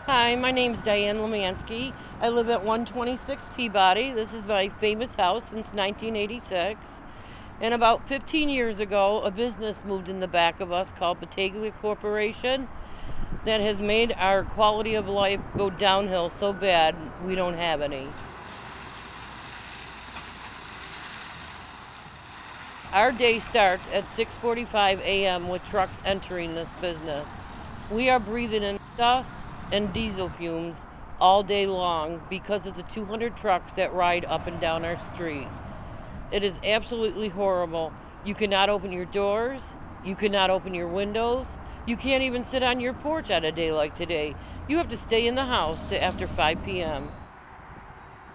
Hi, my name's Diane Lemansky. I live at 126 Peabody. This is my famous house since 1986. And about 15 years ago, a business moved in the back of us called Battaglia Corporation that has made our quality of life go downhill so bad we don't have any. Our day starts at 6:45 a.m. with trucks entering this business. We are breathing in dust and diesel fumes all day long because of the 200 trucks that ride up and down our street. It is absolutely horrible. You cannot open your doors, you cannot open your windows, you can't even sit on your porch on a day like today. You have to stay in the house till after 5 p.m.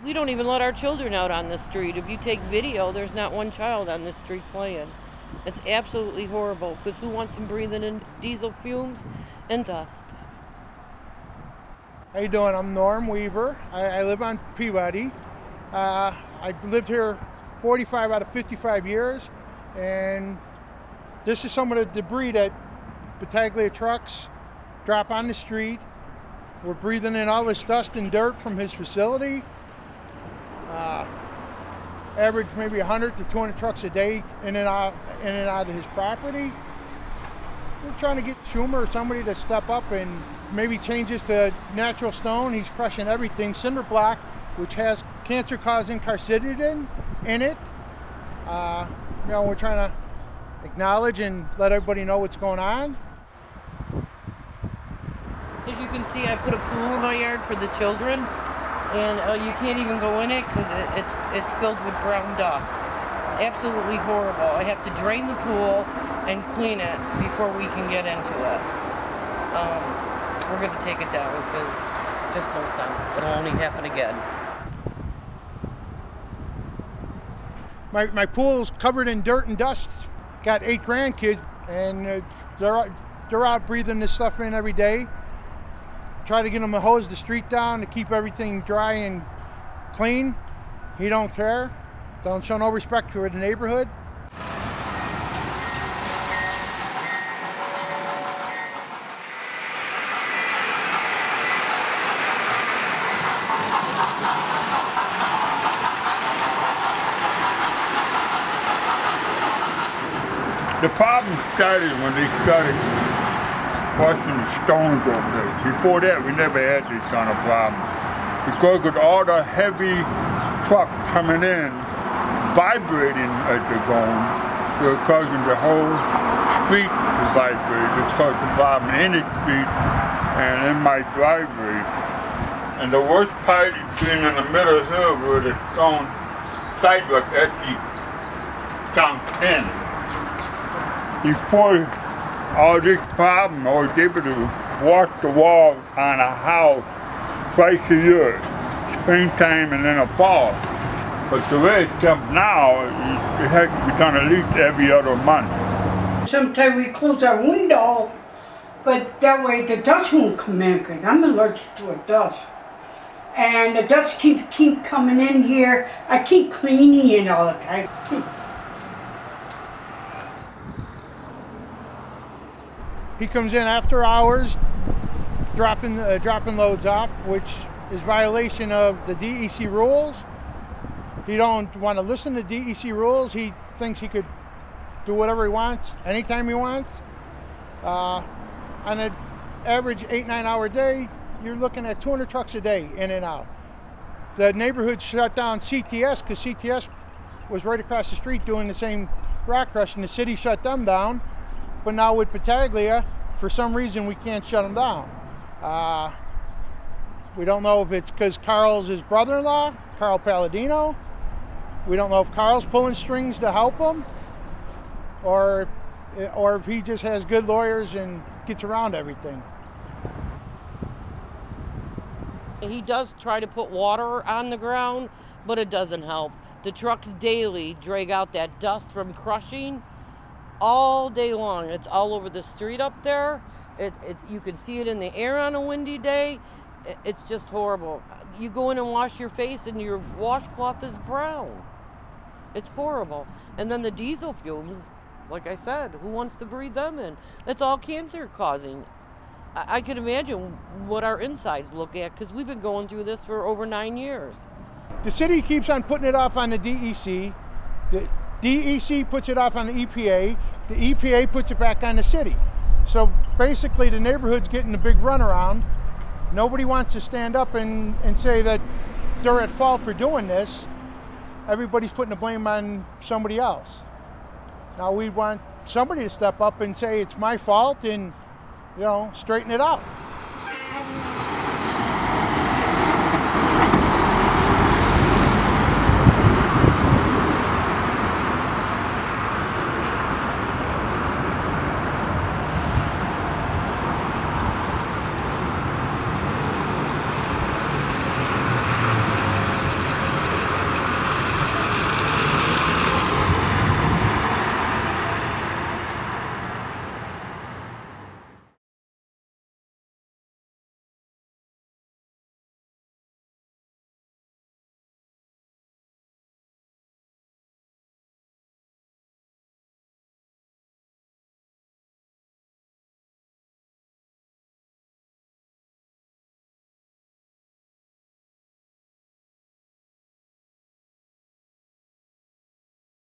We don't even let our children out on the street. If you take video, there's not one child on the street playing. It's absolutely horrible because who wants them breathing in diesel fumes and dust? How you doing? I'm Norm Weaver. I live on Peabody. I lived here 45 out of 55 years, and this is some of the debris that Battaglia trucks drop on the street. We're breathing in all this dust and dirt from his facility. Average maybe 100 to 200 trucks a day in and out of his property. We're trying to get Schumer or somebody to step up and maybe change this to natural stone. He's crushing everything. Cinder block, which has cancer-causing carcinogen in it. We're trying to acknowledge and let everybody know what's going on. As you can see, I put a pool in my yard for the children, and you can't even go in it because it's filled with brown dust. It's absolutely horrible. I have to drain the pool and clean it before we can get into it. We're going to take it down because just no sense. It'll only happen again. My pool's covered in dirt and dust. Got 8 grandkids, and they're out breathing this stuff in every day. Try to get them to hose the street down to keep everything dry and clean. He don't care. Don't show no respect for the neighborhood. The problem started when they started washing the stones over there. Before that, we never had this kind of problem. Because with all the heavy trucks coming in, vibrating as they're going, they're causing the whole street to vibrate. It's causing the problem in the street, and it might vibrate. And the worst part is being in the middle of the hill where the stone sidewalk actually sounds thin. Before all this problem, I was able to wash the walls on a house twice a year, springtime and in the fall. But the way it comes now, it has to be done at least every other month. Sometimes we close our window, but that way the dust won't come in because I'm allergic to dust. And the dust keep coming in here. I keep cleaning it all the time. He comes in after hours, dropping loads off, which is violation of the DEC rules. He don't want to listen to DEC rules. He thinks he could do whatever he wants, anytime he wants. On an average 8-9 hour day, you're looking at 200 trucks a day in and out. The neighborhood shut down CTS because CTS was right across the street doing the same rock crushing. The city shut them down. But now with Battaglia, for some reason, we can't shut them down. We don't know if it's because Carl's his brother-in-law, Carl Palladino. We don't know if Carl's pulling strings to help him, or if he just has good lawyers and gets around everything. He does try to put water on the ground, but it doesn't help. The trucks daily drag out that dust from crushing all day long. It's all over the street up there. You can see it in the air on a windy day. It's just horrible. You go in and wash your face and your washcloth is brown. It's horrible. And then the diesel fumes, like I said, who wants to breathe them in? It's all cancer causing. I can imagine what our insides look at, because we've been going through this for over 9 years. The city keeps on putting it off on the DEC. The DEC puts it off on the EPA. The EPA puts it back on the city. So basically the neighborhood's getting a big runaround. Nobody wants to stand up and say that they're at fault for doing this. Everybody's putting the blame on somebody else. Now we want somebody to step up and say it's my fault and, you know, straighten it out.